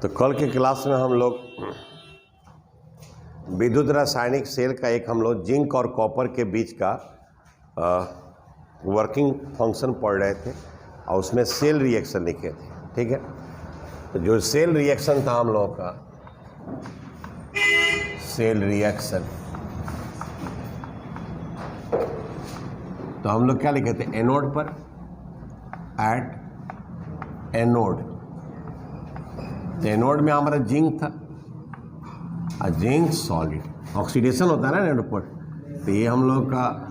तो कल के क्लास में हम लोग विद्युत रासायनिक सेल का एक हम लोग जिंक और कॉपर के बीच का वर्किंग फंक्शन पढ़ रहे थे और उसमें सेल रिएक्शन लिखे थे। ठीक है, तो जो सेल रिएक्शन था हम लोगों का, सेल रिएक्शन, तो हम लोग क्या लिखे थे? एनोड पर, एट एनोड। तो एनोड में हमारा जिंक था, जिंक सॉलिड, ऑक्सीडेशन होता है ना एनोड पर। तो ये हम लोग का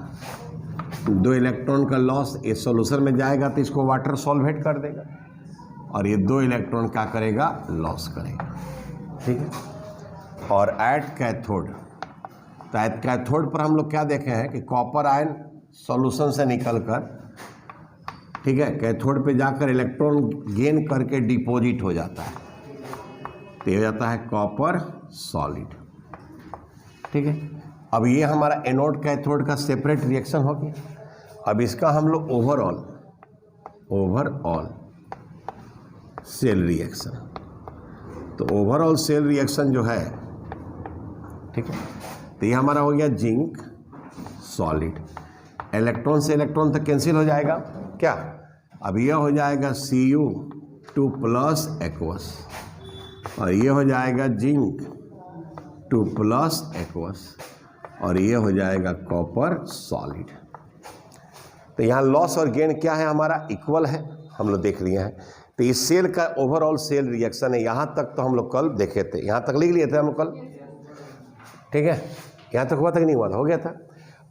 2 इलेक्ट्रॉन का लॉस इस सॉल्यूशन में जाएगा तो इसको वाटर सॉल्वेट कर देगा, और ये 2 इलेक्ट्रॉन क्या करेगा? लॉस करेगा। ठीक है, और एट कैथोड, तो एट कैथोड पर हम लोग क्या देखे हैं कि कॉपर आयन सॉल्यूशन से निकलकर, ठीक है, कैथोड पे जाकर इलेक्ट्रॉन गेन करके डिपॉजिट हो जाता है, तो ये हो जाता है कॉपर सॉलिड। ठीक है, अब ये हमारा एनोड कैथोड का सेपरेट रिएक्शन हो गया। अब इसका हम लोग ओवरऑल सेल रिएक्शन, तो ओवरऑल सेल रिएक्शन जो है, ठीक है, तो ये हमारा हो गया जिंक सॉलिड। इलेक्ट्रॉन से इलेक्ट्रॉन तक कैंसिल हो जाएगा क्या? अब यह हो जाएगा Cu2 प्लस एक्वस, और ये हो जाएगा जिंक 2 प्लस एक्वस, और ये हो जाएगा कॉपर सॉलिड। तो यहाँ लॉस और गेन क्या है? हमारा इक्वल है, हम लोग देख लिए हैं। तो इस सेल का ओवरऑल सेल रिएक्शन है। यहाँ तक तो हम लोग कल देखे थे, यहाँ तक लिख लिए थे हम लोग कल। ठीक है, यहाँ तक हुआ था कि नहीं हुआ था? हो गया था।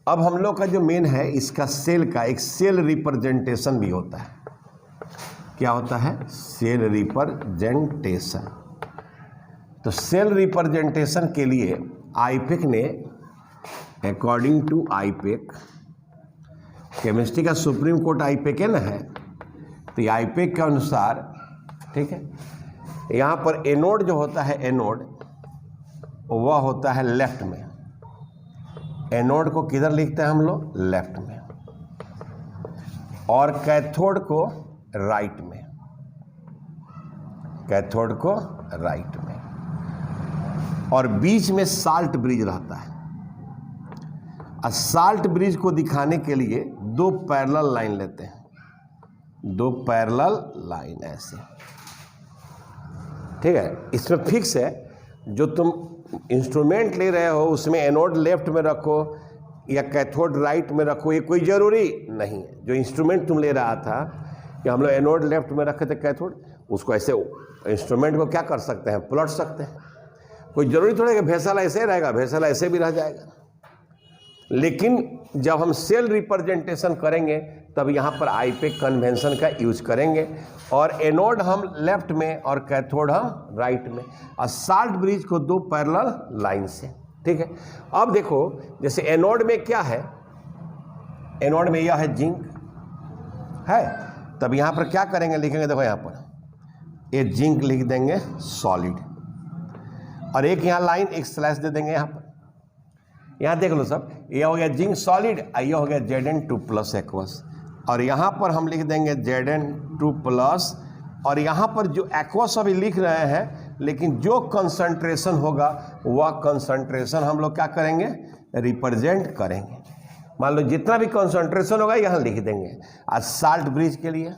अब हम लोग का जो मेन है, इसका सेल का एक सेल रिप्रेजेंटेशन भी होता है। क्या होता है? Cell representation. तो सेल रिप्रेजेंटेशन के लिए आईपेक ने, अकॉर्डिंग टू आईपेक, केमिस्ट्री का सुप्रीम कोर्ट आईपेक है ना, है, तो ये आईपेक के अनुसार, ठीक है, यहाँ पर एनोड जो होता है, एनोड वह होता है लेफ्ट में। एनोड को किधर लिखते हैं हम लोग? लेफ्ट में। और कैथोड को राइट में, कैथोड को राइट में, और बीच में साल्ट ब्रिज रहता है। और साल्ट ब्रिज को दिखाने के लिए 2 पैरेलल लाइन लेते हैं, 2 पैरेलल लाइन ऐसे। ठीक है, इसमें फिक्स है, जो तुम इंस्ट्रूमेंट ले रहे हो उसमें एनोड लेफ्ट में रखो या कैथोड राइट में रखो, ये कोई ज़रूरी नहीं है। जो इंस्ट्रूमेंट तुम ले रहा था कि हम लोग एनोड लेफ्ट में रखे थे कैथोड, उसको ऐसे इंस्ट्रूमेंट को क्या कर सकते हैं? पलट सकते हैं। कोई ज़रूरी थोड़ा है कि भैंसाला ऐसे रहेगा, भैंसाला ऐसे भी रह जाएगा। लेकिन जब हम सेल रिप्रेजेंटेशन करेंगे तब यहाँ पर आईपेक कन्वेंशन का यूज करेंगे, और एनोड हम लेफ्ट में और कैथोड हम राइट में, और साल्ट ब्रिज को 2 पैरेलल लाइन से। ठीक है, अब देखो, जैसे एनोड में क्या है? एनोड में यह है जिंक है, तब यहाँ पर क्या करेंगे? लिखेंगे, देखो यहाँ पर ये जिंक लिख देंगे सॉलिड, और एक यहाँ लाइन, एक स्लैश दे देंगे यहाँ पर। यहाँ देख लो सब, ये हो गया जिंक सॉलिड, ये हो गया Zn2 प्लस एक्वस, और यहाँ पर हम लिख देंगे Zn2 प्लस, और यहाँ पर जो एक्वस अभी लिख रहे हैं, लेकिन जो कंसंट्रेशन होगा वह कंसंट्रेशन हम लोग क्या करेंगे? रिप्रेजेंट करेंगे। मान लो जितना भी कंसंट्रेशन होगा यहाँ लिख देंगे। आज साल्ट ब्रिज के लिए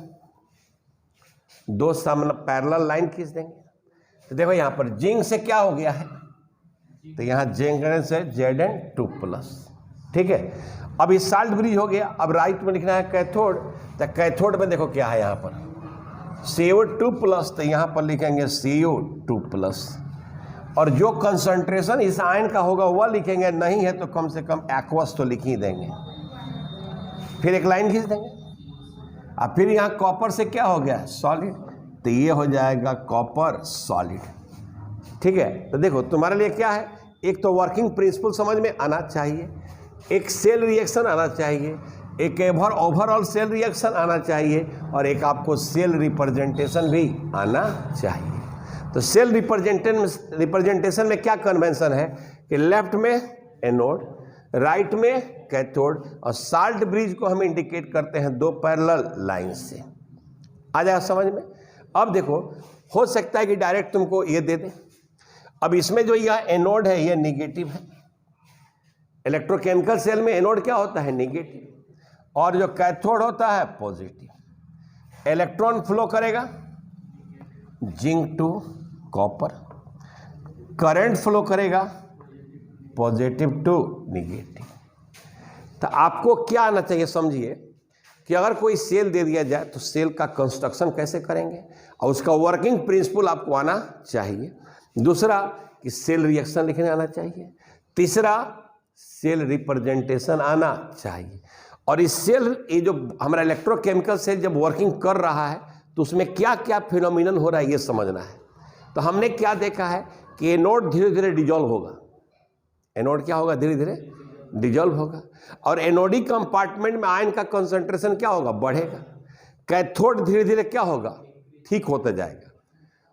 2 सामने पैरेलल लाइन खींच देंगे। तो देखो यहाँ पर जिंक से क्या हो गया है? तो यहाँ जिंक से Zn2 प्लस। ठीक है, अब ये साल्ट ब्रिज हो गया। अब राइट में लिखना है कैथोड, तो कैथोड में देखो क्या है यहाँ पर? CO2 प्लस, तो यहाँ पर लिखेंगे CO2 प्लस, और जो कंसंट्रेशन इस आयन का होगा वह लिखेंगे, नहीं है तो कम से कम एक्वस तो लिख ही देंगे। फिर एक लाइन खींच देंगे। अब फिर यहाँ कॉपर से क्या हो गया? सॉलिड, तो ये हो जाएगा कॉपर सॉलिड। ठीक है, तो देखो तुम्हारे लिए क्या है? एक तो वर्किंग प्रिंसिपल समझ में आना चाहिए, एक सेल रिएक्शन आना चाहिए, एक ओवरऑल सेल रिएक्शन आना चाहिए, और एक आपको सेल रिप्रेजेंटेशन भी आना चाहिए। तो सेल रिप्रेजेंटेशन में क्या कन्वेंशन है कि लेफ्ट में एनोड, राइट में कैथोड, और साल्ट ब्रिज को हम इंडिकेट करते हैं 2 पैरेलल लाइन से। आ जाएगा समझ में? अब देखो, हो सकता है कि डायरेक्ट तुमको ये दे दे। अब इसमें जो यह एनोड है यह निगेटिव है। इलेक्ट्रोकेमिकल सेल में एनोड क्या होता है? निगेटिव, और जो कैथोड होता है पॉजिटिव। इलेक्ट्रॉन फ्लो करेगा zinc to copper, current flow करेगा पॉजिटिव टू निगेटिव। तो आपको क्या आना चाहिए, समझिए कि अगर कोई सेल दे दिया जाए तो सेल का कंस्ट्रक्शन कैसे करेंगे और उसका वर्किंग प्रिंसिपल आपको आना चाहिए। दूसरा कि सेल रिएक्शन लिखने आना चाहिए। तीसरा सेल रिप्रेजेंटेशन आना चाहिए। और इस सेल, ये जो हमारा इलेक्ट्रोकेमिकल सेल जब वर्किंग कर रहा है तो उसमें क्या क्या फिनोमिनन हो रहा है ये समझना है। तो हमने क्या देखा है कि एनोड धीरे धीरे डिजॉल्व होगा। एनोड क्या होगा? धीरे धीरे डिजॉल्व होगा। और एनोडिक कंपार्टमेंट में आयन का कंसंट्रेशन क्या होगा? बढ़ेगा। कैथोड धीरे धीरे क्या होगा? ठीक होता जाएगा।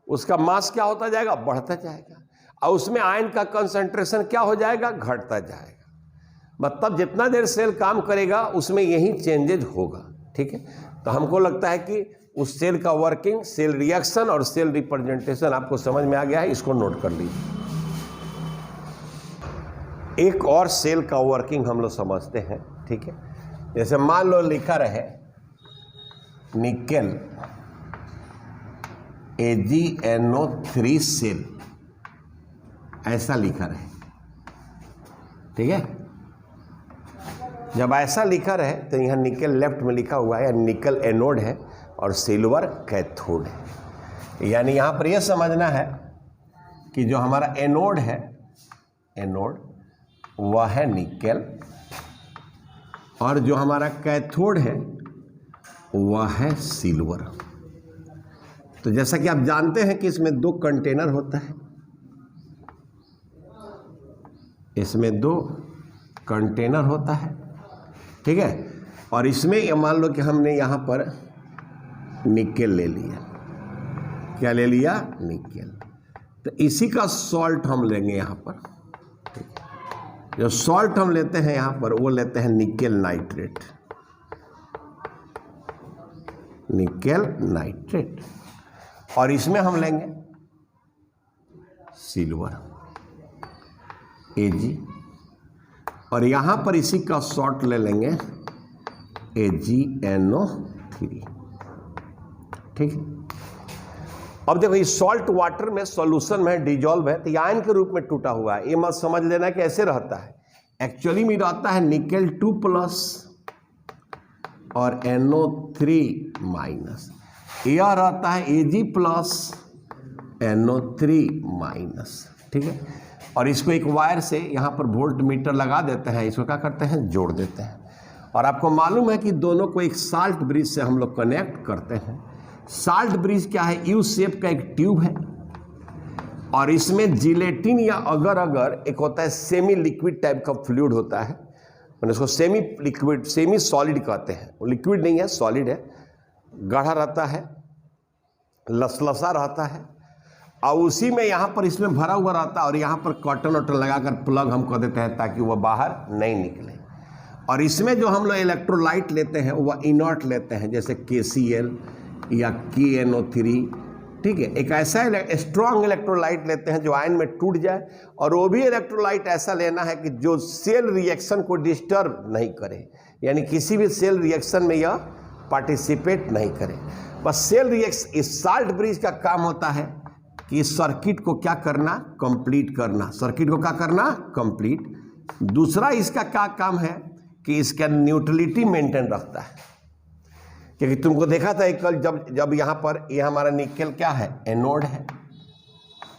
उसका मास क्या होता जाएगा? बढ़ता जाएगा। और उसमें आयन का कंसंट्रेशन क्या हो जाएगा? घटता जाएगा। मतलब जितना देर सेल काम करेगा उसमें यही चेंजेज होगा। ठीक है, तो हमको लगता है कि उस सेल का वर्किंग, सेल रिएक्शन और सेल रिप्रेजेंटेशन आपको समझ में आ गया है। इसको नोट कर लीजिए। एक और सेल का वर्किंग हम लोग समझते हैं। ठीक है, जैसे मान लो लिखा रहे निकेल AgNO3 सेल, ऐसा लिखा रहे। ठीक है, जब ऐसा लिखा रहे तो यहाँ निकेल लेफ्ट में लिखा हुआ है, निकल एनोड है और सिल्वर कैथोड है। यानी यहाँ पर यह समझना है कि जो हमारा एनोड है, एनोड वह है निकेल, और जो हमारा कैथोड है वह है सिल्वर। तो जैसा कि आप जानते हैं कि इसमें दो कंटेनर होता है, इसमें दो कंटेनर होता है। ठीक है, और इसमें ये मान लो कि हमने यहाँ पर निकेल ले लिया। क्या ले लिया? निकेल। तो इसी का सॉल्ट हम लेंगे यहाँ पर। जो सॉल्ट हम लेते हैं यहाँ पर वो लेते हैं निकेल नाइट्रेट, निकेल नाइट्रेट। और इसमें हम लेंगे सिल्वर Ag, और यहाँ पर इसी का सॉल्ट ले लेंगे AgNO3। ठीक है, अब देखो इस सॉल्ट वाटर में सॉल्यूशन में डिजॉल्व है तो ये आयन के रूप में टूटा हुआ है। ये मत समझ लेना कि ऐसे रहता है। एक्चुअली में रहता है निकेल 2+ और NO3-। यह रहता है Ag+ NO3-। ठीक है, और इसको एक वायर से यहाँ पर वोल्ट मीटर लगा देते हैं, इसको क्या करते हैं? जोड़ देते हैं। और आपको मालूम है कि दोनों को एक साल्ट ब्रिज से हम लोग कनेक्ट करते हैं। साल्ट ब्रिज क्या है? यू शेप का एक ट्यूब है, और इसमें जिलेटिन या अगर अगर एक होता है सेमी लिक्विड टाइप का फ्लूइड होता है, मैंने उसको सेमी लिक्विड, सेमी सॉलिड कहते हैं। वो लिक्विड नहीं है, सॉलिड है, गाढ़ा रहता है, लसलसा रहता है, और उसी में यहाँ पर इसमें भरा हुआ रहता है। और यहाँ पर कॉटन वॉटन लगाकर प्लग हम कर देते हैं ताकि वह बाहर नहीं निकले। और इसमें जो हम लोग इलेक्ट्रोलाइट लेते हैं वह इनर्ट लेते हैं, जैसे KCl या KNO3। ठीक है, एक ऐसा स्ट्रॉन्ग इलेक्ट्रोलाइट लेते हैं जो आयन में टूट जाए, और वो भी इलेक्ट्रोलाइट ऐसा लेना है कि जो सेल रिएक्शन को डिस्टर्ब नहीं करे, यानी किसी भी सेल रिएक्शन में यह पार्टिसिपेट नहीं करे। बस सेल रिएक्शन, इस साल्ट ब्रिज का काम होता है कि इस सर्किट को क्या करना? कंप्लीट करना। सर्किट को क्या करना? कंप्लीट। दूसरा इसका क्या काम है कि इसका न्यूट्रलिटी मेंटेन रखता है। क्योंकि तुमको देखा था कल जब यहाँ पर ये हमारा निकेल क्या है? एनोड है।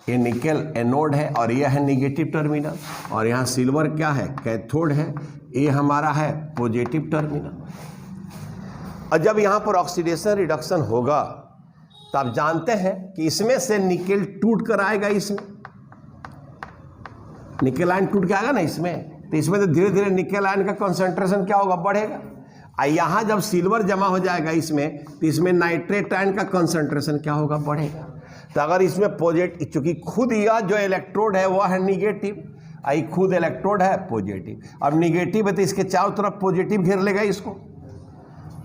ये निकेल एनोड है और ये है निगेटिव टर्मिनल, और यहाँ सिल्वर क्या है? कैथोड है। ये हमारा है पॉजिटिव टर्मिनल। और जब यहाँ पर ऑक्सीडेशन रिडक्शन होगा तो आप जानते हैं कि इसमें से निकेल टूट कर आएगा, इसमें निकेल आयन टूट के आएगा ना इसमें, तो इसमें तो धीरे धीरे निकेल आयन का कंसंट्रेशन क्या होगा? बढ़ेगा। और यहाँ जब सिल्वर जमा हो जाएगा इसमें, तो इसमें नाइट्रेट आयन का कंसंट्रेशन क्या होगा? बढ़ेगा। तो अगर इसमें पॉजिटिव, चूंकि खुद यह जो इलेक्ट्रोड है वह है निगेटिव, आई खुद इलेक्ट्रोड है पॉजिटिव। अब निगेटिव है तो इसके चारों तरफ पॉजिटिव घेर लेगा इसको,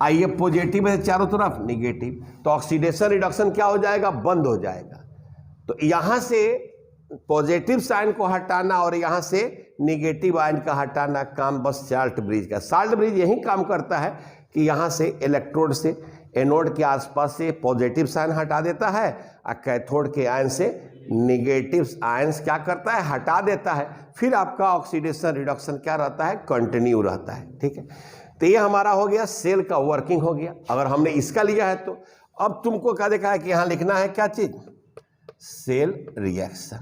आइए पॉजिटिव है चारों तरफ निगेटिव, तो ऑक्सीडेशन रिडक्शन क्या हो जाएगा, बंद हो जाएगा। तो यहां से पॉजिटिव साइन को हटाना और यहां से निगेटिव आयन का हटाना काम बस साल्ट ब्रिज का। साल्ट ब्रिज यही काम करता है कि यहां से इलेक्ट्रोड से एनोड के आसपास से पॉजिटिव साइन हटा देता है और कैथोड के आयन से निगेटिव आयंस क्या करता है, हटा देता है। फिर आपका ऑक्सीडेशन रिडक्शन क्या रहता है, कंटिन्यू रहता है। ठीक है, तो ये हमारा हो गया सेल का वर्किंग हो गया। अगर हमने इसका लिया है तो अब तुमको क्या देखा है कि यहाँ लिखना है क्या चीज, सेल रिएक्शन।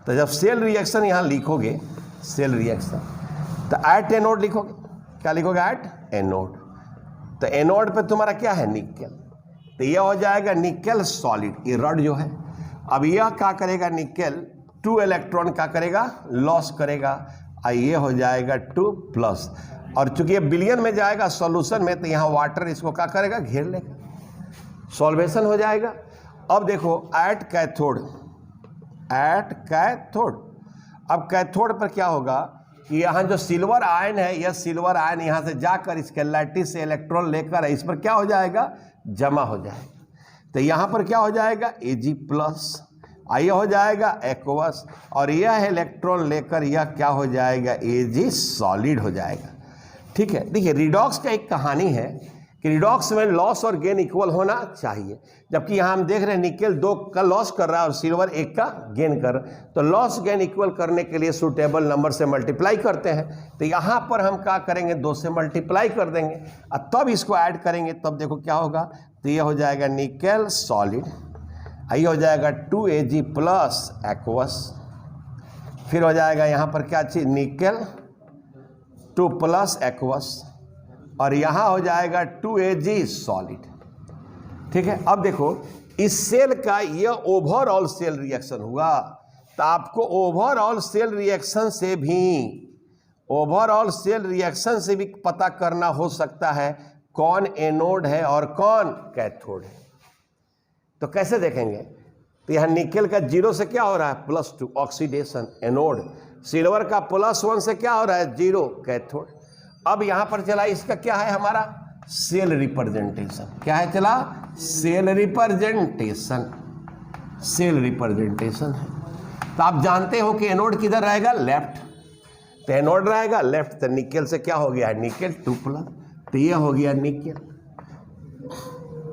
तो जब सेल रिएक्शन यहाँ लिखोगे, सेल रिएक्शन, तो एट एनोड लिखोगे, क्या लिखोगे, एट एनोड। तो एनोड पे तुम्हारा क्या है, निकेल, तो यह हो जाएगा निकेल सॉलिड, ये रड जो है। अब यह क्या करेगा, निकेल 2 इलेक्ट्रॉन क्या करेगा, लॉस करेगा, और ये हो जाएगा 2+। और चूंकि ये बिलियन में जाएगा सॉल्यूशन में, तो यहाँ वाटर इसको क्या करेगा, घेर लेगा, सॉल्वेशन हो जाएगा। अब देखो एट कैथोड, एट कैथोड, अब कैथोड पर क्या होगा कि यहाँ जो सिल्वर आयन है, यह सिल्वर आयन यहाँ से जाकर इसके लैटिस से इलेक्ट्रॉन लेकर इस पर क्या हो जाएगा, जमा हो जाएगा। तो यहाँ पर क्या हो जाएगा, Ag+, यह हो जाएगा एक्वस, और यह इलेक्ट्रॉन लेकर यह क्या हो जाएगा, Ag सॉलिड हो जाएगा। ठीक है, देखिए रिडॉक्स का एक कहानी है कि रिडॉक्स में लॉस और गेन इक्वल होना चाहिए, जबकि यहाँ हम देख रहे हैं निकेल 2 का लॉस कर रहा है और सिल्वर 1 का गेन कर रहा है। तो लॉस गेन इक्वल करने के लिए सूटेबल नंबर से मल्टीप्लाई करते हैं। तो यहाँ पर हम क्या करेंगे, 2 से मल्टीप्लाई कर देंगे और तब इसको ऐड करेंगे, तब देखो क्या होगा, तो ये हो जाएगा निकेल सॉलिड, ये हो जाएगा 2Ag+ एक्वस, फिर हो जाएगा यहाँ पर क्या चीज, निकेल 2+ एक्वस, और यहाँ हो जाएगा 2Ag सॉलिड। ठीक है, अब देखो इस सेल का यह ओवरऑल सेल रिएक्शन हुआ, तो आपको ओवरऑल सेल रिएक्शन से भी पता करना हो सकता है कौन एनोड है और कौन कैथोड है। तो कैसे देखेंगे, तो यहाँ निकेल का 0 से क्या हो रहा है, +2 ऑक्सीडेशन एनोड, सिल्वर का +1 से क्या हो रहा है, 0 कैथोड। अब यहां पर चला इसका क्या है, हमारा सेल रिप्रेजेंटेशन, क्या है चला, सेल रिप्रेजेंटेशन, सेल रिप्रेजेंटेशन है। तो आप जानते हो कि एनोड किधर रहेगा, लेफ्ट, तो एनोड रहेगा लेफ्ट, तो निकेल से क्या हो गया है, निकेल 2+, तो ये हो गया निकेल।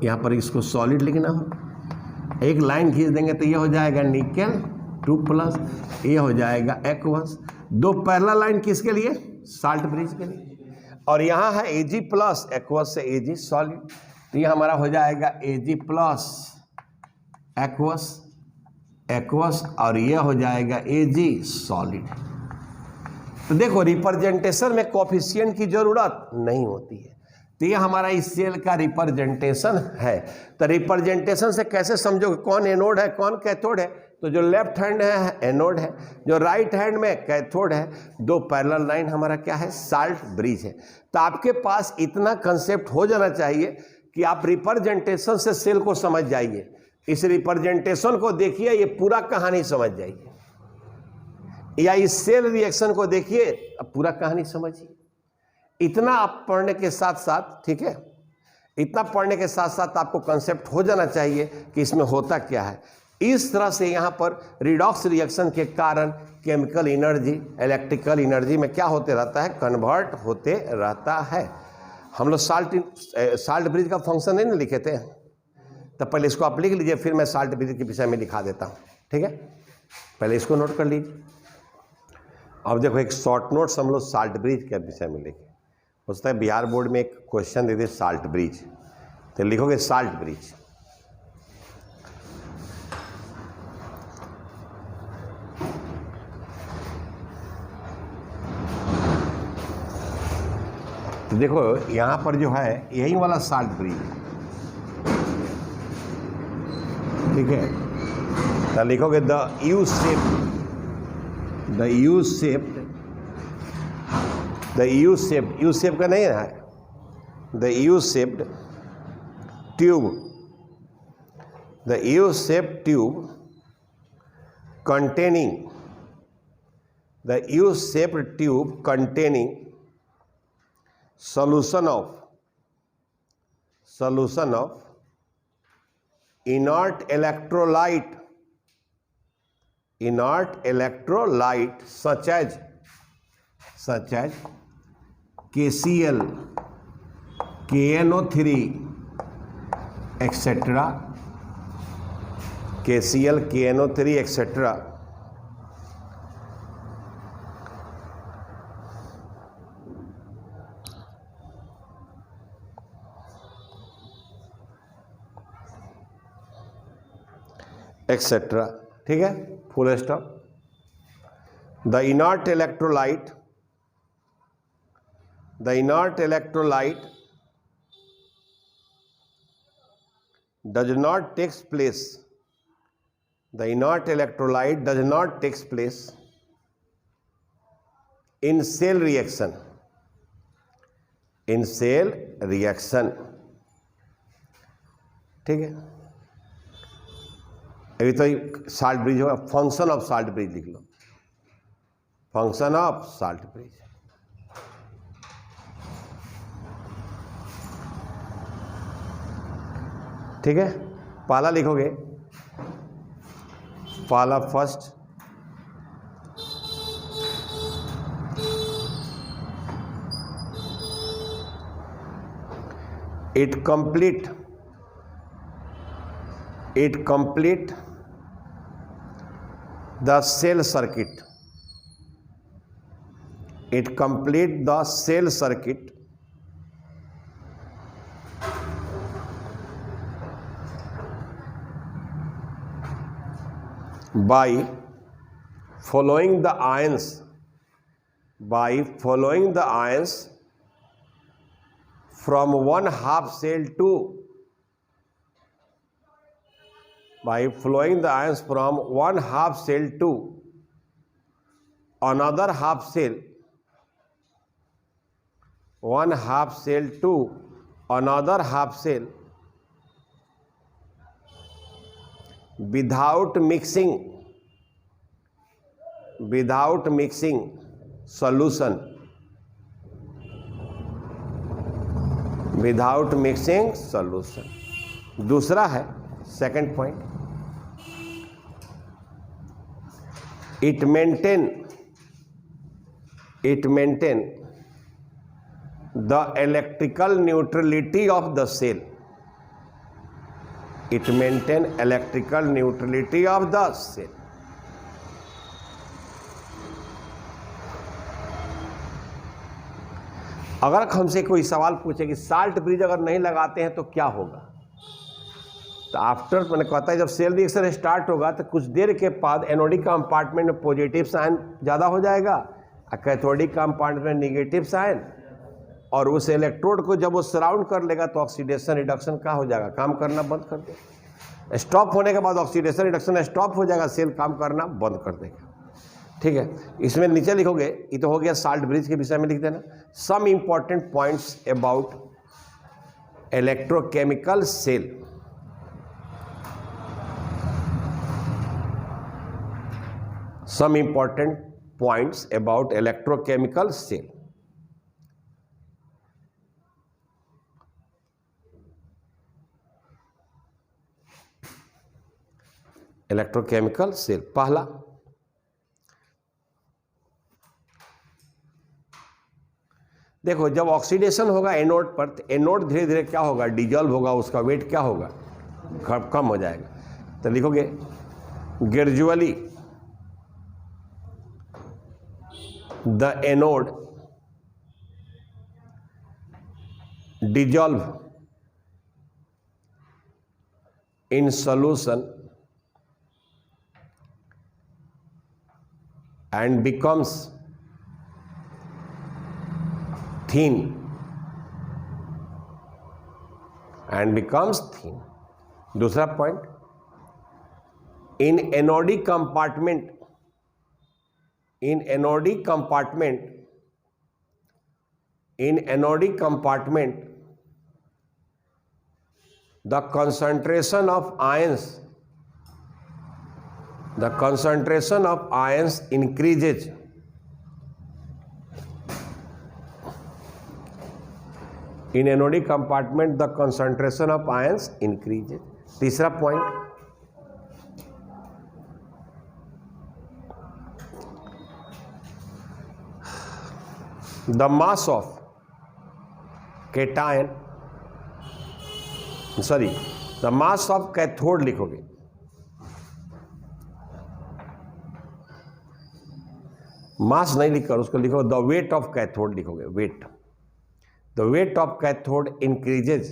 यहां पर इसको सॉलिड लिखना हो, एक लाइन खींच देंगे तो ये हो जाएगा निकेल 2+, ये हो जाएगा एक्वस। 2 पैरेलल लाइन किसके लिए, साल्ट ब्रिज के लिए, और यहाँ है Ag+ एक्वस से Ag सॉलिड, तो ये हमारा हो जाएगा Ag+ एक्वस, एक्वस, और ये हो जाएगा Ag सॉलिड। तो देखो रिप्रेजेंटेशन में कोफिशिएंट की जरूरत नहीं होती है, तो ये हमारा इस सेल का रिप्रेजेंटेशन है। तो रिप्रेजेंटेशन से कैसे समझोगे कौन एनोड है कौन कैथोड है, तो जो लेफ्ट हैंड है एनोड है, जो राइट हैंड में कैथोड है, 2 पैरेलल लाइन हमारा क्या है, साल्ट ब्रिज है। तो आपके पास इतना कंसेप्ट हो जाना चाहिए कि आप रिप्रेजेंटेशन से सेल को समझ जाइए, इस रिप्रेजेंटेशन को देखिए, ये पूरा कहानी समझ जाइए, या इस सेल रिएक्शन को देखिए, अब पूरा कहानी समझिए। इतना आप पढ़ने के साथ साथ, ठीक है, इतना पढ़ने के साथ साथ आपको कंसेप्ट हो जाना चाहिए कि इसमें होता क्या है। इस तरह से यहाँ पर रिडॉक्स रिएक्शन के कारण केमिकल एनर्जी इलेक्ट्रिकल एनर्जी में क्या होते रहता है, कन्वर्ट होते रहता है। हम लोग साल्ट ब्रिज का फंक्शन नहीं ना लिखे थे, तो पहले इसको आप लिख लीजिए, फिर मैं साल्ट ब्रिज के विषय में लिखा देता हूँ। ठीक है, पहले इसको नोट कर लीजिए। अब देखो एक शॉर्ट नोट्स हम लोग साल्ट ब्रिज के विषय में लिखे, हो सकता है बिहार बोर्ड में एक क्वेश्चन दे दे साल्ट ब्रिज, तो लिखोगे साल्ट ब्रिज। तो देखो यहाँ पर जो है यही वाला साल्ट ब्रिज है, ठीक है, तो लिखोगे द यू शेप का नहीं है, the U shaped tube containing solution of solution of inert electrolyte such as KCl, KNO3 etc. KCl, KNO3 etc. Etcetera, ठीक है, full stop. The inert electrolyte does not takes place in cell reaction, ठीक है। अभी तो salt bridge होगा, function of salt bridge लिख लो, function of salt bridge. ठीक है, पहला लिखोगे, पहला first, it complete the cell circuit, by following the ions from one half cell to another half cell, without mixing solution, दूसरा है second point, it maintain the electrical neutrality of the cell, अगर हमसे कोई सवाल पूछे कि salt bridge अगर नहीं लगाते हैं तो क्या होगा, तो आफ्टर मैंने कहता है जब सेल रिएक्शन स्टार्ट होगा तो कुछ देर के बाद एनोडिक कंपार्टमेंट में पॉजिटिव साइन ज़्यादा हो जाएगा और कैथोडिक कंपार्टमेंट में निगेटिव साइन, और उस इलेक्ट्रोड को जब वो सराउंड कर लेगा तो ऑक्सीडेशन रिडक्शन का हो जाएगा, काम करना बंद कर देगा। स्टॉप होने के बाद ऑक्सीडेशन रिडक्शन स्टॉप हो जाएगा, सेल काम करना बंद कर देगा। ठीक है, इसमें नीचे लिखोगे, ये तो हो गया साल्ट ब्रिज के विषय में लिख देना। Some important points about electrochemical cell. Some important points about electrochemical cell. Electrochemical cell, पहला, देखो जब ऑक्सीडेशन होगा एनोड पर, तो एनोड धीरे धीरे क्या होगा, डिजॉल्व होगा, उसका वेट क्या होगा, कम हो जाएगा। तो लिखोगे gradually the anode dissolve in solution and becomes thin, दूसरा point, in anodic compartment the concentration of ions increases in anodic compartment the concentration of ions increases. तीसरा point, the mass of cation, sorry the mass of cathode लिखोगे, mass नहीं लिखकर उसको लिखो the weight of cathode लिखोगे, weight, the weight of cathode increases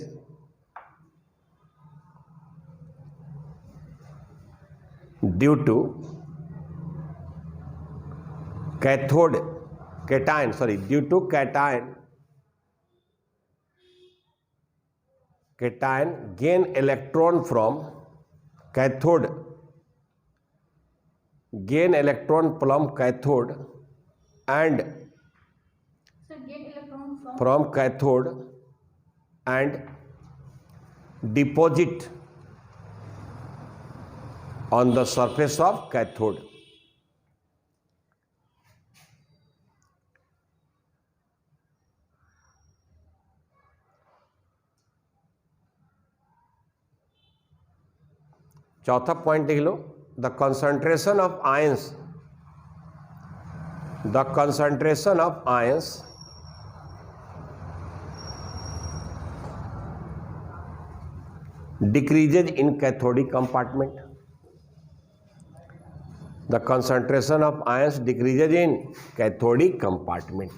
due to cathode cation, sorry due to cation gain electron from cathode, gain electron from cathode and from cathode and deposit on the surface of cathode. चौथा point लिख लो, the concentration of ions, the concentration of ions decreases in cathodic compartment, the concentration of ions decreases in cathodic compartment.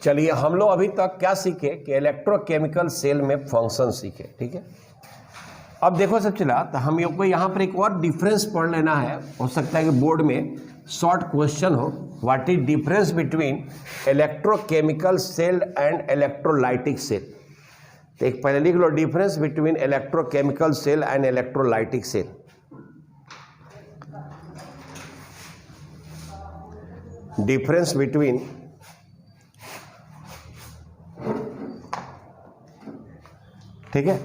चलिए हम लोग अभी तक क्या सीखे कि इलेक्ट्रोकेमिकल सेल में फंक्शन सीखे, ठीक है। अब देखो सब चला, तो हम को यहाँ पर एक और डिफरेंस पढ़ लेना है, हो सकता है कि बोर्ड में शॉर्ट क्वेश्चन हो, what is difference between electrochemical cell and electrolytic cell. तो एक पहले लिख लो, difference between electrochemical cell and electrolytic cell. Difference between ठीक है,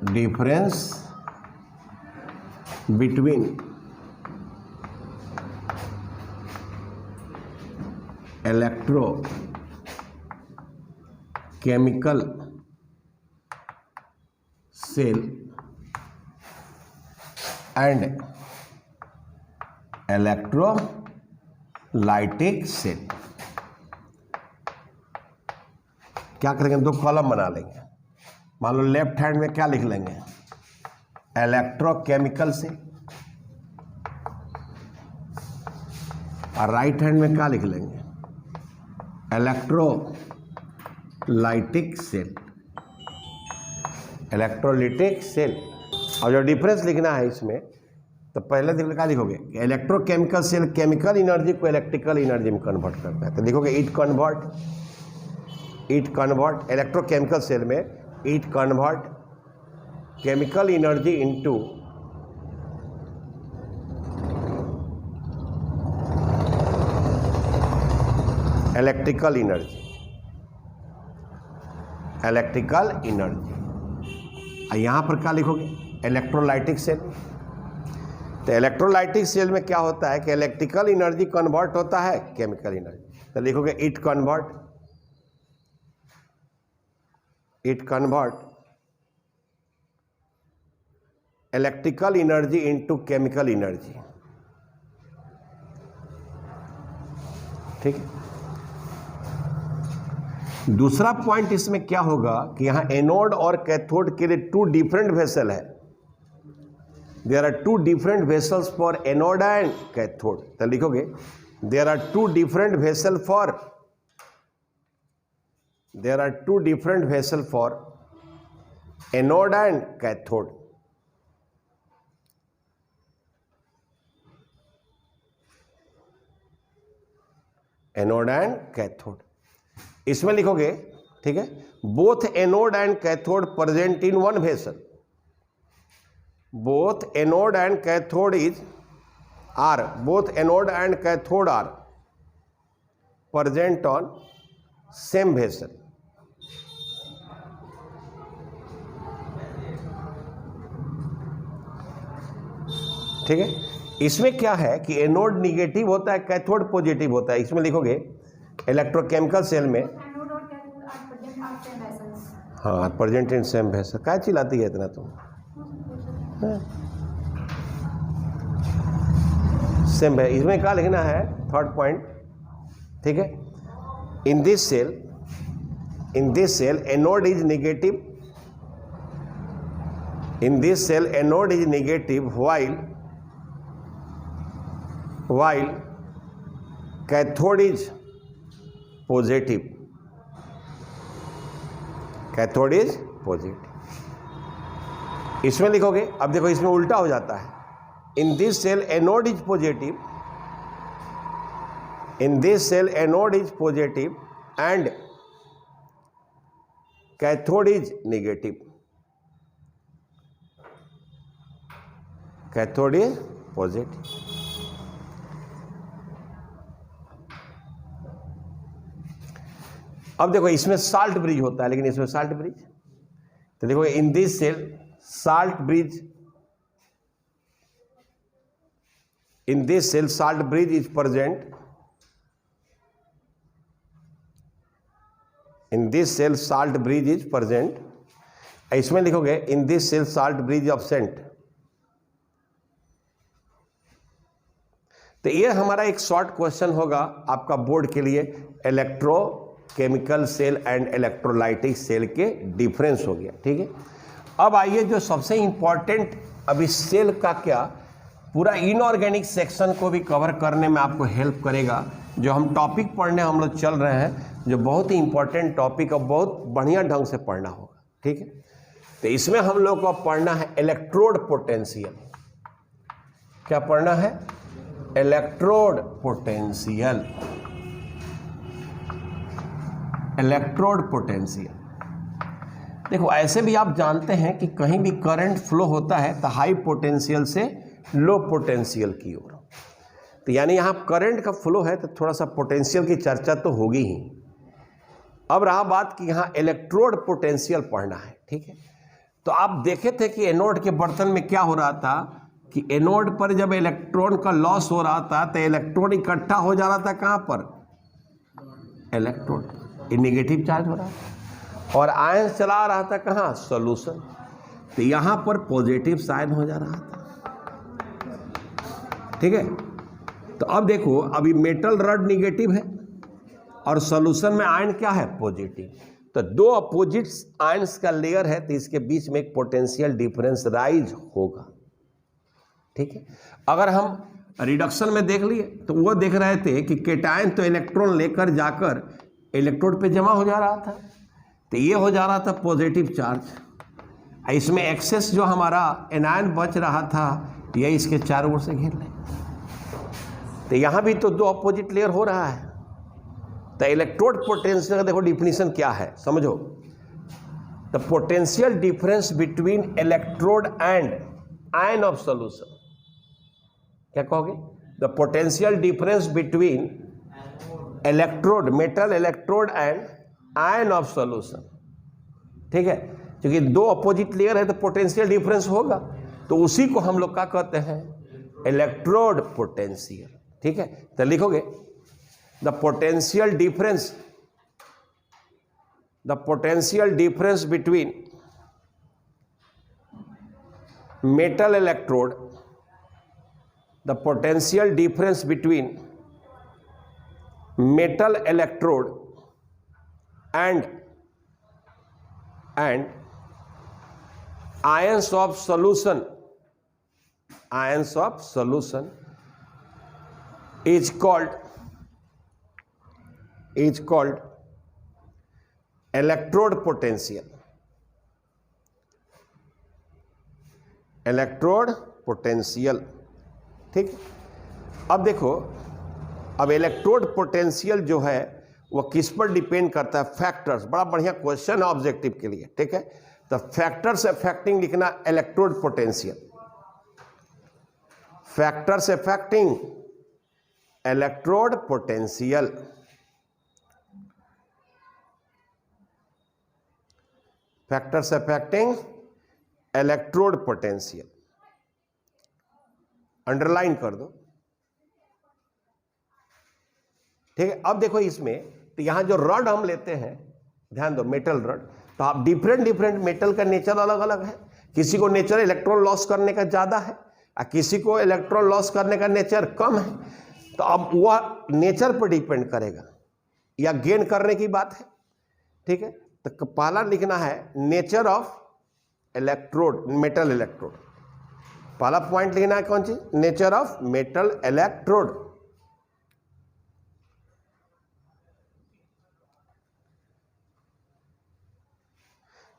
difference between electrochemical cell and electrolytic cell. क्या करेंगे, दो कॉलम बना लेंगे। मान लो लेफ्ट हैंड में क्या लिख लेंगे, इलेक्ट्रोकेमिकल से, और राइट हैंड में क्या लिख लेंगे, इलेक्ट्रोलाइटिक सेल, इलेक्ट्रोलाइटिक सेल। और जो डिफरेंस लिखना है इसमें, तो पहले क्या लिखोगे, इलेक्ट्रोकेमिकल सेल केमिकल एनर्जी को इलेक्ट्रिकल एनर्जी में कन्वर्ट करता है, तो लिखोगे इट कन्वर्ट इलेक्ट्रोकेमिकल सेल में it convert chemical energy into electrical energy, electrical energy. यहाँ पर क्या लिखोगे, इलेक्ट्रोलाइटिक सेल। तो इलेक्ट्रोलाइटिक सेल में क्या होता है कि इलेक्ट्रिकल एनर्जी कन्वर्ट होता है केमिकल एनर्जी, तो लिखोगे it convert electrical energy into chemical energy, ठीक है। दूसरा पॉइंट इसमें क्या होगा कि यहां एनोड और कैथोड के लिए टू डिफरेंट वेसल है, there are two different vessels for anode and cathode. तो लिखोगे there are two different vessel for anode and cathode. Anode and cathode इसमें लिखोगे, ठीक है, both anode and cathode present in one vessel, both anode and cathode are present on same vessel। ठीक है, इसमें क्या है कि एनोड निगेटिव होता है, कैथोड पॉजिटिव होता है। इसमें लिखोगे इलेक्ट्रोकेमिकल सेल में हाँ प्रेजेंट टेंस सेम है सर, क्या चिल्लाती है इतना तुम? सेम है, इसमें क्या लिखना है थर्ड पॉइंट, ठीक है। In this cell anode is negative, in this cell anode is negative while cathode is positive. Cathode is positive. इसमें लिखोगे, अब देखो इसमें उल्टा हो जाता है। In this cell anode is positive, in this cell anode is positive and cathode is negative. Cathode is positive. अब देखो इसमें साल्ट ब्रिज होता है, लेकिन इसमें साल्ट ब्रिज, तो देखो in this cell salt bridge, in this cell salt bridge is present, in this cell salt bridge is present. इसमें लिखोगे in this cell salt bridge absent. तो ये हमारा एक शॉर्ट क्वेश्चन होगा आपका बोर्ड के लिए, electrochemical cell and electrolytic cell के डिफरेंस हो गया, ठीक है। अब आइए जो सबसे इंपॉर्टेंट, अभी सेल का क्या पूरा इनऑर्गेनिक सेक्शन को भी कवर करने में आपको हेल्प करेगा, जो हम टॉपिक पढ़ने हम लोग चल रहे हैं, जो बहुत ही इंपॉर्टेंट टॉपिक और बहुत बढ़िया ढंग से पढ़ना होगा, ठीक है। तो इसमें हम लोग को पढ़ना है इलेक्ट्रोड पोटेंशियल। क्या पढ़ना है? Electrode potential. इलेक्ट्रोड पोटेंशियल, देखो ऐसे भी आप जानते हैं कि कहीं भी करंट फ्लो होता है तो हाई पोटेंशियल से लो पोटेंशियल की ओर, तो यानी यहाँ करंट का फ्लो है तो थोड़ा सा पोटेंशियल की चर्चा तो होगी ही। अब रहा बात कि यहाँ इलेक्ट्रोड पोटेंशियल पढ़ना है, ठीक है। तो आप देखे थे कि एनोड के बर्तन में क्या हो रहा था कि एनोड पर जब इलेक्ट्रॉन का लॉस हो रहा था तो इलेक्ट्रॉन इकट्ठा हो जा रहा था कहाँ पर? इलेक्ट्रोड, ये नेगेटिव चार्ज हो रहा था, और आयन चला रहा था कहाँ? सॉल्यूशन, तो यहाँ पर पॉजिटिव साइन हो जा रहा था, ठीक है। तो अब देखो, अभी मेटल रड नेगेटिव है और सॉल्यूशन में आयन क्या है? पॉजिटिव, तो दो अपोजिट आयंस का लेयर है, तो इसके बीच में एक पोटेंशियल डिफरेंस राइज होगा, ठीक है। अगर हम रिडक्शन में देख लिए तो वो देख रहे थे कि केटायन तो इलेक्ट्रॉन लेकर जाकर इलेक्ट्रोड पे जमा हो जा रहा था, तो ये हो जा रहा था पॉजिटिव चार्ज। इसमें एक्सेस जो हमारा एनायन बच रहा था ये इसके चारों ओर से घेर ले, तो यहाँ भी तो दो अपोजिट लेयर हो रहा है। तो इलेक्ट्रोड पोटेंशियल का देखो डिफिनीशन क्या है, समझो। The potential difference between electrode and ion of solution. क्या कहोगे? The potential difference between electrode, metal electrode and ion of solution, ठीक है। क्योंकि दो अपोजिट लेयर है तो पोटेंशियल डिफरेंस होगा, तो उसी को हम लोग क्या कहते हैं? इलेक्ट्रोड पोटेंशियल, ठीक है। तो लिखोगे the potential difference between metal electrode, the potential difference between metal electrode and ions of solution is called electrode potential. Electrode potential, ठीक। अब देखो, अब इलेक्ट्रोड पोटेंशियल जो है वो किस पर डिपेंड करता है? फैक्टर्स। बड़ा बढ़िया क्वेश्चन है ऑब्जेक्टिव के लिए, ठीक है। तो फैक्टर्स अफेक्टिंग लिखना electrode potential, factors affecting electrode potential, factors affecting electrode potential, underline कर दो, ठीक है। अब देखो इसमें, तो यहां जो रड हम लेते हैं, ध्यान दो, मेटल रड, तो आप डिफरेंट मेटल का नेचर अलग अलग है, किसी को नेचर इलेक्ट्रॉन लॉस करने का ज़्यादा है और किसी को इलेक्ट्रॉन लॉस करने का नेचर कम है। तो अब वह नेचर पर डिपेंड करेगा या गेन करने की बात है, ठीक है। तो पहला लिखना है nature of electrode, metal electrode. पहला पॉइंट लिखना है कौन सी, नेचर ऑफ मेटल इलेक्ट्रोड।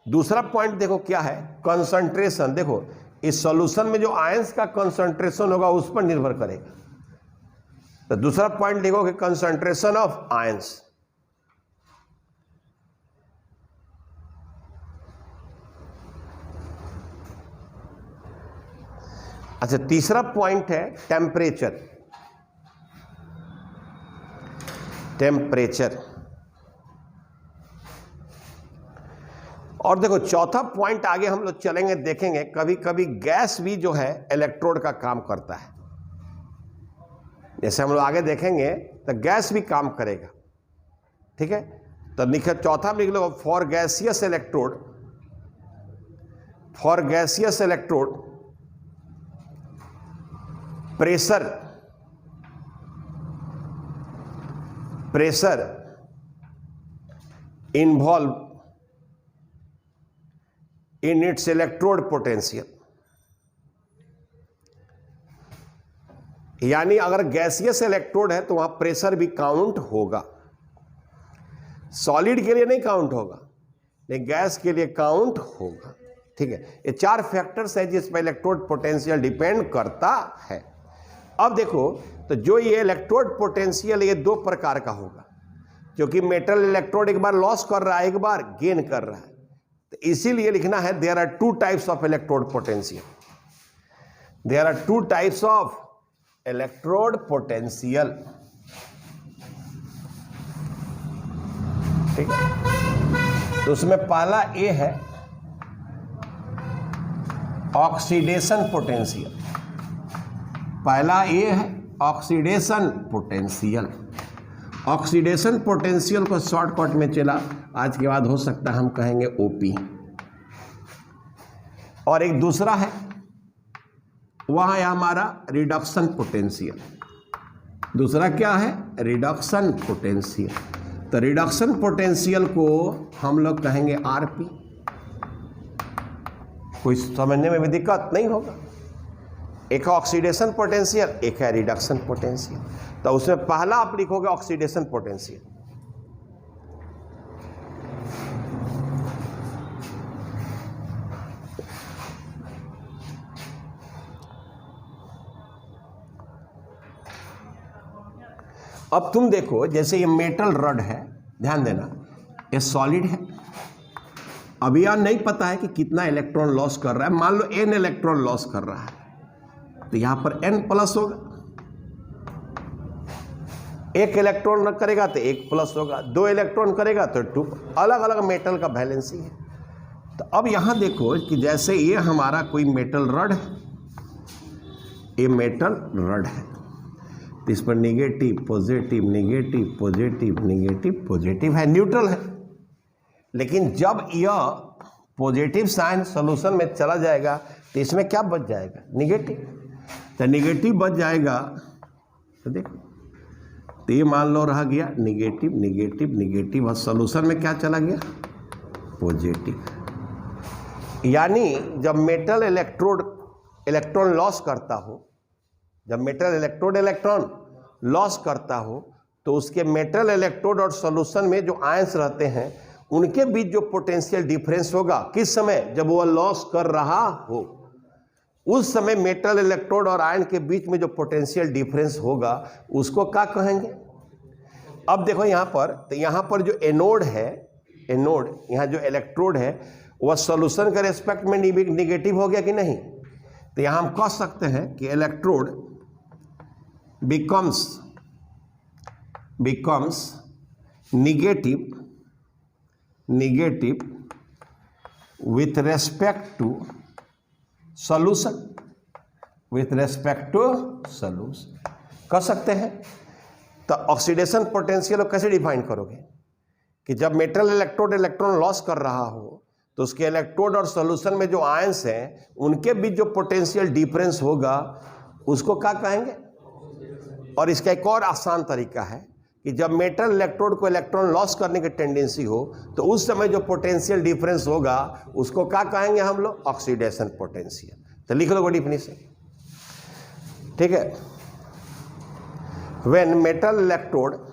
दूसरा पॉइंट देखो क्या है, कंसंट्रेशन। देखो इस सॉल्यूशन में जो आयंस का कंसंट्रेशन होगा उस पर निर्भर करेगा। तो दूसरा पॉइंट लिखो कि कंसंट्रेशन ऑफ आयंस। अच्छा, तीसरा पॉइंट है टेम्परेचर। टेम्परेचर। और देखो चौथा पॉइंट आगे हम लोग चलेंगे, देखेंगे कभी कभी गैस भी जो है इलेक्ट्रोड का काम करता है। जैसे हम लोग आगे देखेंगे तो गैस भी काम करेगा, ठीक है। तो लिखे चौथा में लिख लो for gaseous electrode, for gaseous electrode pressure, pressure involve in its electrode potential. यानी अगर गैसियस इलेक्ट्रोड है तो वहां प्रेशर भी काउंट होगा। सॉलिड के लिए नहीं काउंट होगा लेकिन गैस के लिए काउंट होगा, ठीक है। ये चार फैक्टर्स है जिस पर इलेक्ट्रोड पोटेंशियल डिपेंड करता है। अब देखो तो जो ये इलेक्ट्रोड पोटेंशियल ये दो प्रकार का होगा, क्योंकि मेटल इलेक्ट्रोड एक बार लॉस कर रहा है एक बार गेन कर रहा है। तो इसीलिए लिखना है there are two types of electrode potential, there are two types of electrode potential, ठीक है। तो उसमें पहला ए है ऑक्सीडेशन पोटेंशियल। पहला ए है ऑक्सीडेशन पोटेंशियल। ऑक्सीडेशन पोटेंशियल को शॉर्टकट में चला, आज के बाद हो सकता है हम कहेंगे ओपी। और एक दूसरा है वह है हमारा रिडक्शन पोटेंशियल। दूसरा क्या है, रिडक्शन पोटेंशियल। तो रिडक्शन पोटेंशियल को हम लोग कहेंगे आरपी। कोई समझने में भी दिक्कत नहीं होगा। एक ऑक्सीडेशन पोटेंशियल, एक है रिडक्शन पोटेंशियल। तो उसमें पहला आप लिखोगे ऑक्सीडेशन पोटेंशियल। अब तुम देखो जैसे ये मेटल रड है, ध्यान देना ये सॉलिड है। अभी यह नहीं पता है कि कितना इलेक्ट्रॉन लॉस कर रहा है। मान लो n इलेक्ट्रॉन लॉस कर रहा है तो यहां पर n प्लस होगा। एक इलेक्ट्रॉन न करेगा तो 1 प्लस होगा, 2 इलेक्ट्रॉन करेगा तो 2। अलग अलग मेटल का वैलेंसी है। तो अब यहां देखो कि जैसे ये हमारा कोई मेटल रड है, ये मेटल रड है, तो इस पर negative positive negative positive negative positive है, न्यूट्रल है। लेकिन जब यह पॉजिटिव साइन सॉल्यूशन में चला जाएगा तो इसमें क्या बच जाएगा, निगेटिव। तो निगेटिव बच जाएगा तो देखो, तो ये मान लो रह गया निगेटिव निगेटिव निगेटिव, और सॉल्यूशन में क्या चला गया, पॉजिटिव। यानी जब मेटल इलेक्ट्रोड इलेक्ट्रॉन लॉस करता हो, जब मेटल इलेक्ट्रोड इलेक्ट्रॉन लॉस करता हो तो उसके मेटल इलेक्ट्रोड और सॉल्यूशन में जो आयंस रहते हैं उनके बीच जो पोटेंशियल डिफरेंस होगा, किस समय, जब वह लॉस कर रहा हो, उस समय मेटल इलेक्ट्रोड और आयन के बीच में जो पोटेंशियल डिफरेंस होगा उसको क्या कहेंगे। अब देखो यहाँ पर, तो यहाँ पर जो एनोड है, एनोड यहाँ जो इलेक्ट्रोड है वह सॉल्यूशन के रेस्पेक्ट में निगेटिव हो गया कि नहीं। तो यहाँ हम कह सकते हैं कि electrode becomes negative with respect to solution, with respect to solution कह सकते हैं। तो ऑक्सीडेशन पोटेंशियल कैसे डिफाइन करोगे कि जब मेटल इलेक्ट्रोड इलेक्ट्रॉन लॉस कर रहा हो तो उसके इलेक्ट्रोड और सॉल्यूशन में जो आयंस हैं उनके बीच जो पोटेंशियल डिफरेंस होगा उसको क्या कहेंगे। और इसका एक और आसान तरीका है कि जब मेटल इलेक्ट्रोड को इलेक्ट्रॉन लॉस करने की टेंडेंसी हो तो उस समय जो पोटेंशियल डिफरेंस होगा उसको क्या कहेंगे हम लोग, ऑक्सीडेशन पोटेंशियल। तो लिख लो डेफिनेशन, ठीक है। When metal electrode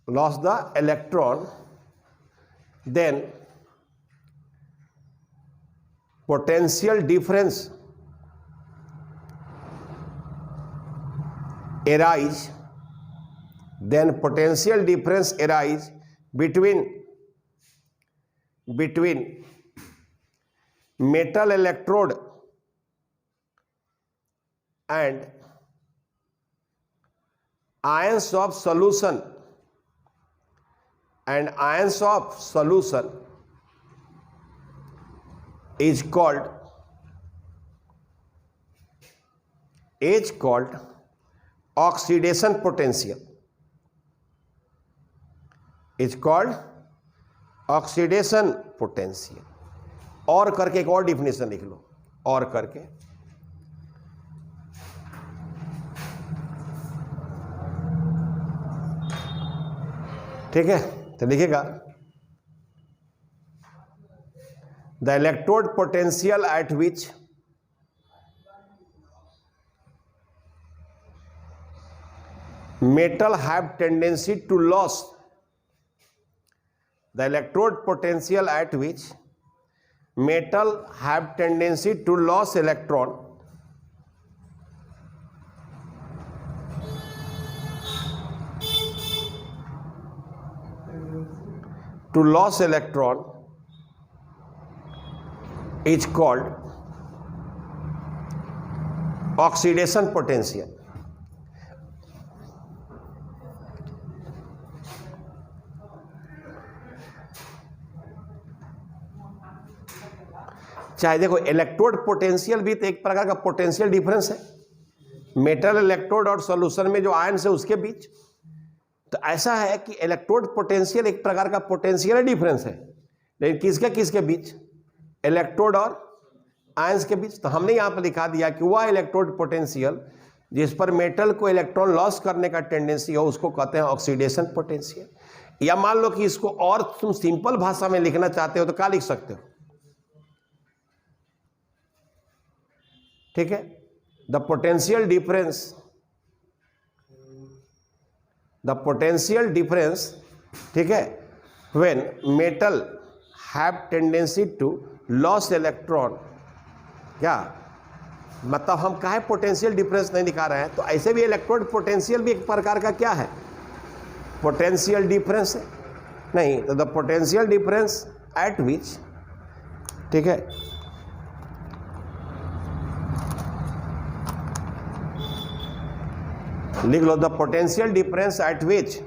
lost the electron then potential difference arise between metal electrode and ions of solution is called oxidation potential. Is called oxidation potential. और करके एक और डिफिनेशन लिख लो, और करके ठीक है। तो लिखेगा the electrode potential at which metal have tendency to lose the electrode potential at which metal have tendency to lose electron is called oxidation potential. चाहे देखो इलेक्ट्रोड पोटेंशियल भी तो एक प्रकार का पोटेंशियल डिफरेंस है, मेटल इलेक्ट्रोड और solution में जो आयंस है उसके बीच। तो ऐसा है कि इलेक्ट्रोड पोटेंशियल एक प्रकार का पोटेंशियल डिफरेंस है, लेकिन किसके बीच, इलेक्ट्रोड और आयंस के बीच। तो हमने यहाँ पर लिखा दिया कि वह इलेक्ट्रोड पोटेंशियल जिस पर मेटल को इलेक्ट्रॉन लॉस करने का टेंडेंसी हो उसको कहते हैं ऑक्सीडेशन पोटेंशियल। या मान लो कि इसको और तुम सिंपल भाषा में लिखना चाहते हो तो क्या लिख सकते हो, ठीक है। द पोटेंशियल डिफरेंस, ठीक है, when metal have tendency to lose electron. क्या मतलब हम काहे पोटेंशियल डिफरेंस नहीं दिखा रहे हैं, तो ऐसे भी इलेक्ट्रोड पोटेंशियल भी एक प्रकार का क्या है, पोटेंशियल डिफरेंस है। नहीं तो the potential difference at which, ठीक है, लिख लो the potential difference at which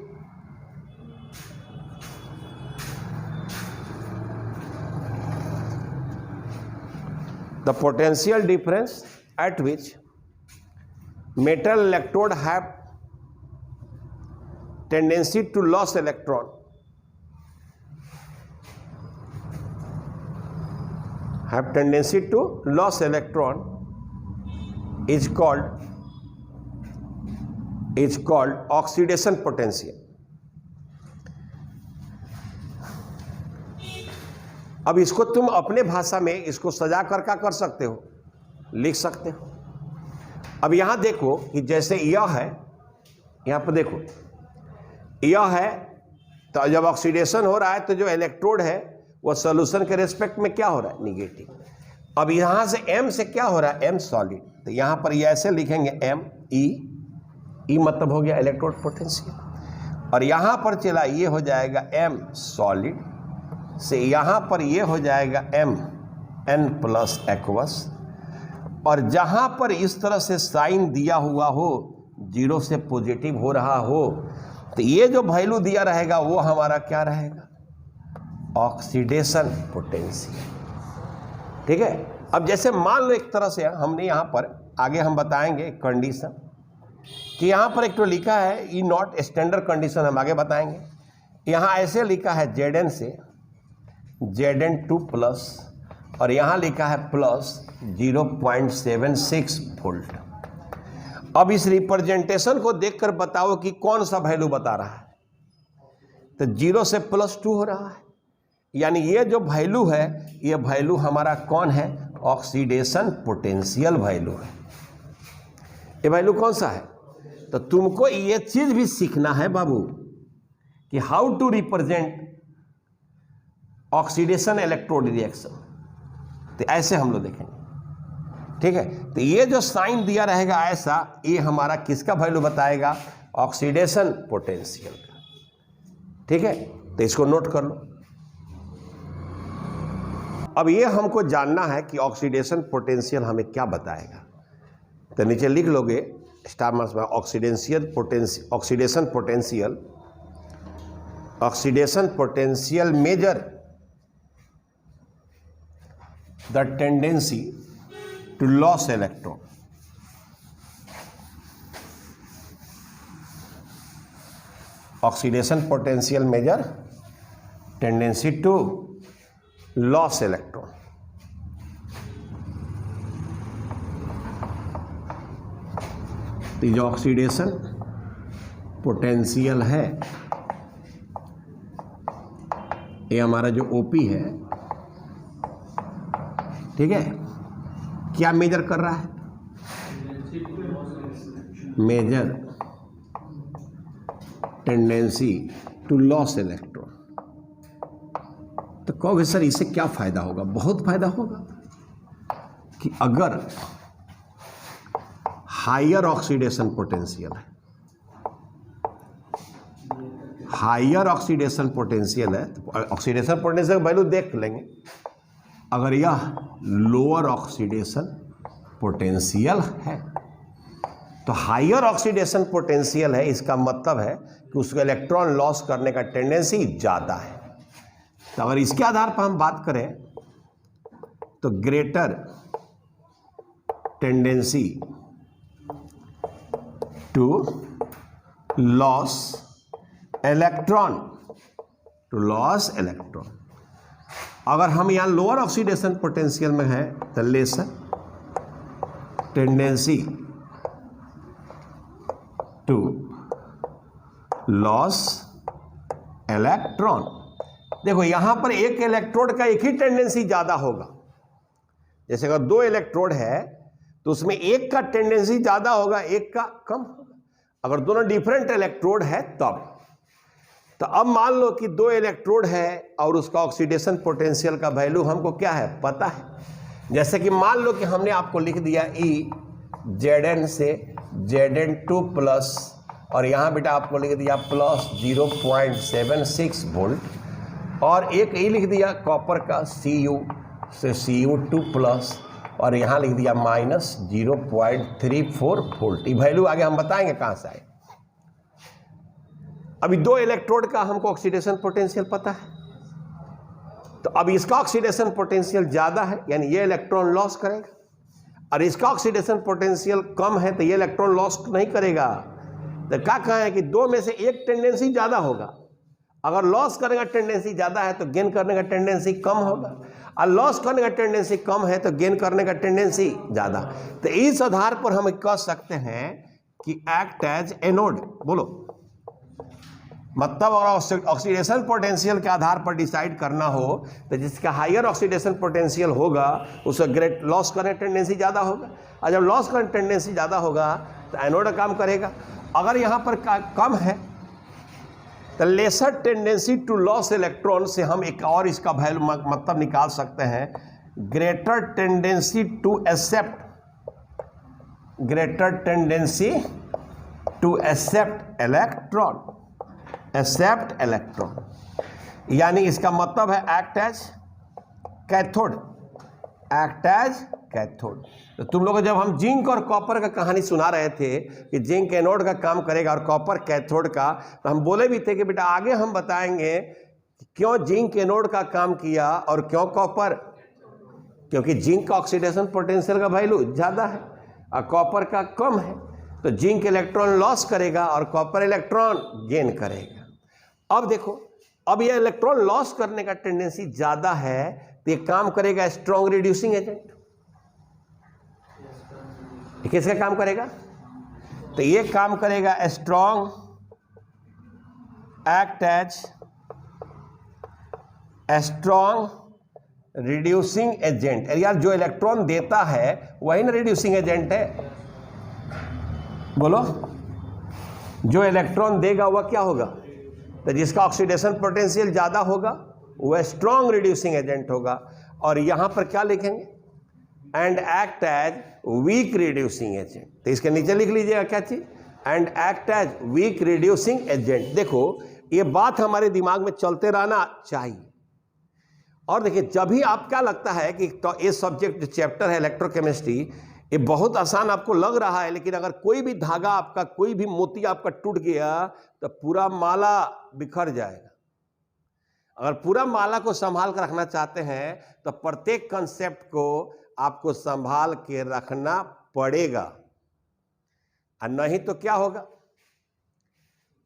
metal electrode have tendency to lose electron is called oxidation potential. अब इसको तुम अपने भाषा में इसको सजा कर क्या कर सकते हो, लिख सकते हो। अब यहां देखो कि जैसे यह है, यहां पर देखो यह है, तो जब ऑक्सीडेशन हो रहा है तो जो इलेक्ट्रोड है वो सॉल्यूशन के रिस्पेक्ट में क्या हो रहा है, निगेटिव। अब यहां से M से क्या हो रहा है, M सॉलिड, तो यहां पर ये ऐसे लिखेंगे M E मतलब हो गया इलेक्ट्रोड पोटेंशियल। और यहां पर चला ये हो जाएगा M सॉलिड से यहां पर ये हो जाएगा M N प्लस एक्वस। और जहां पर इस तरह से साइन दिया हुआ हो, जीरो से पॉजिटिव हो रहा हो, तो ये जो वैल्यू दिया रहेगा वो हमारा क्या रहेगा, ऑक्सीडेशन पोटेंशियल। ठीक है। अब जैसे मान लो एक तरह से हमने यहाँ पर आगे हम बताएंगे कंडीशन कि यहाँ पर एक तो लिखा है ई नॉट स्टैंडर्ड कंडीशन, हम आगे बताएंगे। यहाँ ऐसे लिखा है Zn से Zn2 प्लस और यहाँ लिखा है प्लस 0.76 वोल्ट। अब इस रिप्रेजेंटेशन को देखकर बताओ कि कौन सा वैल्यू बता रहा है। तो 0 से +2 हो रहा है, यानी ये जो वैल्यू है ये वैल्यू हमारा कौन है, ऑक्सीडेशन पोटेंशियल वैल्यू है। ये वैल्यू कौन सा है, तो तुमको ये चीज भी सीखना है बाबू कि how to represent oxidation electrode reaction. तो ऐसे हम लोग देखेंगे। ठीक है। तो ये जो साइन दिया रहेगा ऐसा, ये हमारा किसका वैल्यू बताएगा, ऑक्सीडेशन पोटेंशियल का। ठीक है। तो इसको नोट कर लो। अब ये हमको जानना है कि ऑक्सीडेशन पोटेंशियल हमें क्या बताएगा। तो नीचे लिख लोगे स्टार मार्क्स में oxidation potential measure the tendency to lose electron. Oxidation potential measure tendency to lose electron. तो जो ऑक्सीडेशन पोटेंशियल है, ये हमारा जो ओपी है, ठीक है, क्या मेजर कर रहा है, measure tendency to lose electron. तो कहोगे सर इससे क्या फायदा होगा, बहुत फायदा होगा कि अगर हायर ऑक्सीडेशन पोटेंशियल है, हायर ऑक्सीडेशन पोटेंशियल है, तो ऑक्सीडेशन पोटेंशियल वैल्यू देख लेंगे। अगर यह लोअर ऑक्सीडेशन पोटेंशियल है, तो हायर ऑक्सीडेशन पोटेंशियल है, इसका मतलब है कि उसको इलेक्ट्रॉन लॉस करने का टेंडेंसी ज़्यादा है। तो अगर इसके आधार पर हम बात करें तो greater tendency to lose electron, अगर हम यहाँ लोअर ऑक्सीडेशन पोटेंशियल में है तो lesser tendency to lose electron. देखो यहां पर एक इलेक्ट्रोड का एक ही टेंडेंसी ज्यादा होगा। जैसे अगर 2 इलेक्ट्रोड है तो उसमें एक का टेंडेंसी ज्यादा होगा, एक का कम होगा। अगर दोनों डिफरेंट इलेक्ट्रोड है तब। तो अब मान लो कि 2 इलेक्ट्रोड है और उसका ऑक्सीडेशन पोटेंशियल का वैल्यू हमको क्या है पता है। जैसे कि मान लो कि हमने आपको लिख दिया ई Zn से Zn2 प्लस और यहाँ बेटा आपको लिख दिया प्लस 0.76 वोल्ट, और एक ई लिख दिया कॉपर का Cu से Cu2 प्लस और यहाँ लिख दिया माइनस 0.34 वोल्ट। ये वैल्यू आगे हम बताएंगे कहाँ से आए। अभी 2 इलेक्ट्रोड का हमको ऑक्सीडेशन पोटेंशियल पता है, तो अब इसका ऑक्सीडेशन पोटेंशियल ज़्यादा है, यानी ये इलेक्ट्रॉन लॉस करेगा, और इसका ऑक्सीडेशन पोटेंशियल कम है तो ये इलेक्ट्रॉन लॉस नहीं करेगा। तो क्या कहा है कि 2 में से एक टेंडेंसी ज़्यादा होगा। अगर लॉस करने का टेंडेंसी ज़्यादा है तो गेन करने का टेंडेंसी कम होगा, और लॉस करने का टेंडेंसी कम है तो गेन करने का टेंडेंसी ज़्यादा। तो इस आधार पर हम कह सकते हैं कि एक्ट एज एनोड। बोलो, मतलब अगर ऑक्सीडेशन पोटेंशियल के आधार पर डिसाइड करना हो तो जिसका हायर ऑक्सीडेशन पोटेंशियल होगा उसका ग्रेट लॉस करने टेंडेंसी ज़्यादा होगा, और जब लॉस करने टेंडेंसी ज़्यादा होगा तो एनोड काम करेगा। अगर यहाँ पर कम है तो lesser tendency to lose electron से हम एक और इसका वैल्यू मतलब निकाल सकते हैं, greater tendency to accept, greater tendency to accept electron, accept electron, यानी इसका मतलब है act as cathode, act as cathode. तो तुम लोग जब हम जिंक और कॉपर का कहानी सुना रहे थे कि जिंक एनोड का काम करेगा और कॉपर कैथोड का, तो हम बोले भी थे कि बेटा आगे हम बताएंगे क्यों जिंक एनोड का काम किया और क्यों कॉपर, क्योंकि जिंक का ऑक्सीडेशन पोटेंशियल का वैल्यू ज़्यादा है और कॉपर का कम है, तो जिंक इलेक्ट्रॉन लॉस करेगा और कॉपर इलेक्ट्रॉन गेन करेगा। अब देखो, अब ये इलेक्ट्रॉन लॉस करने का टेंडेंसी ज़्यादा है, तो ये काम करेगा स्ट्रॉन्ग रिड्यूसिंग एजेंट। किसका काम करेगा? तो ये काम करेगा strong act as strong reducing agent. यार जो इलेक्ट्रॉन देता है वही ना रिड्यूसिंग एजेंट है, बोलो। जो इलेक्ट्रॉन देगा वह क्या होगा? तो जिसका ऑक्सीडेशन पोटेंशियल ज़्यादा होगा वह स्ट्रॉन्ग रिड्यूसिंग एजेंट होगा। और यहाँ पर क्या लिखेंगे? And act as weak reducing agent. तो इसके नीचे लिख लीजिएगा क्या चीज़? And act as weak reducing agent. देखो ये बात हमारे दिमाग में चलते रहना चाहिए। और देखिए, जब भी आप क्या लगता है कि तो ये सब्जेक्ट जो चैप्टर है इलेक्ट्रोकेमिस्ट्री, ये बहुत आसान आपको लग रहा है, लेकिन अगर कोई भी धागा आपका, कोई भी मोती आपका टूट गया तो पूरा माला बिखर जाएगा। अगर पूरा माला को संभाल कर रखना चाहते हैं तो प्रत्येक कंसेप्ट को आपको संभाल के रखना पड़ेगा, और नहीं तो क्या होगा?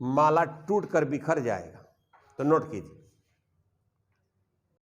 माला टूट कर बिखर जाएगा। तो नोट कीजिए।